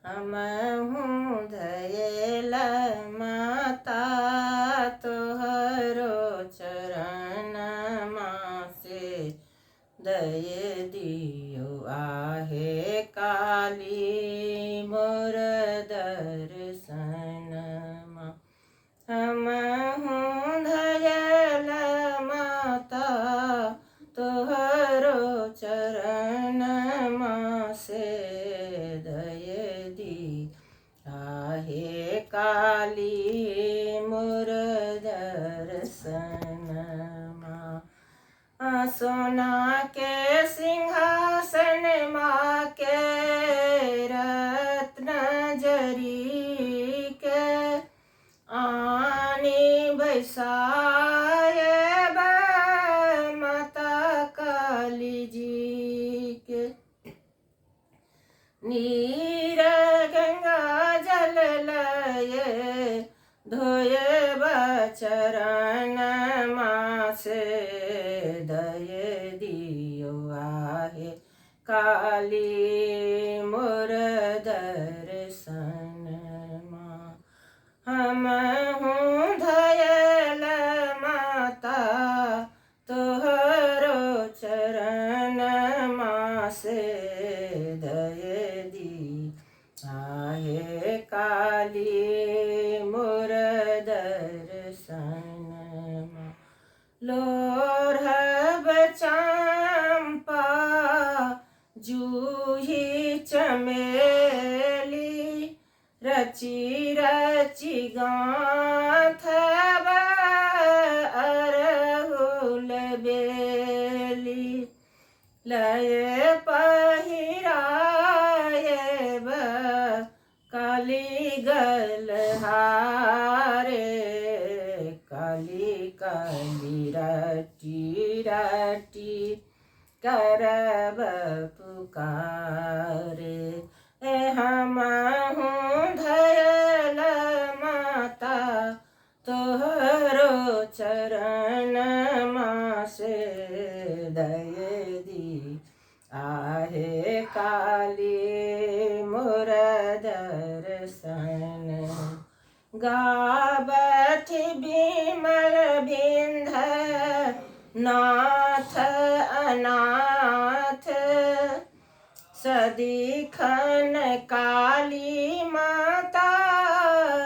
हमहु धयल माता तोहरो चरणमा से दय दियो आहे काली मोर दर्शनमा। हमहु धयल माता तोहरो चरणमा से दय दी आहे काली मोर दर्शनमा। सोना के सिंहासन माँ के रत्न जरी के आनी बैसाए माता काली जी के। नीर गंगा जल लये धोए चरण माँ से दय दियो आहे काली मोर दर्शनमा। हमहु धयल माता तोहरो चरणमा से दय दी आहे काली मोर दर्शनमा। लोरहब चंपा जूही चमेली रची रची गाथब अरहुल बेली लय पहिरायब काली गलहारे काली काली रटी रटी करब पुकारे। हमहु धयल माता तोहरो चरणमा से दय दी आहे काली मोर दर्शन। गावथ बिमल बिंध नाथ अनाथ सदिखन काली माता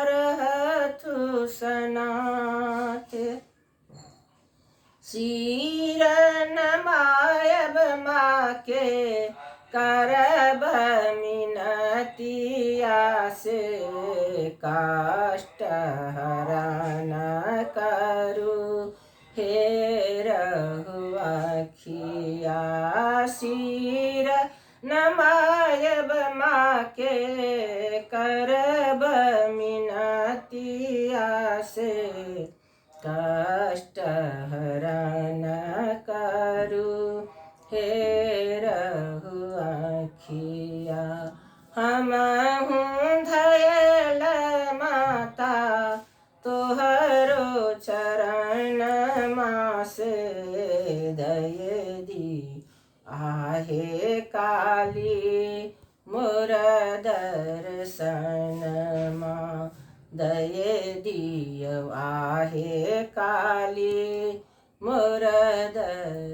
रहथु सनाथ। सिर नमायब माँ के करब मिनतिया से काष्ट हरण करू हे रहुआखिया। सिर नमायब माँ के करब मिनतिया से कष्ट हरण करू हे रहुआखिया। हमहु धयल माता तोहरो चरणमा से दय दी आहे काली मोर दर्शनमा। दय दियो आहे काली मोर दर्शनमा।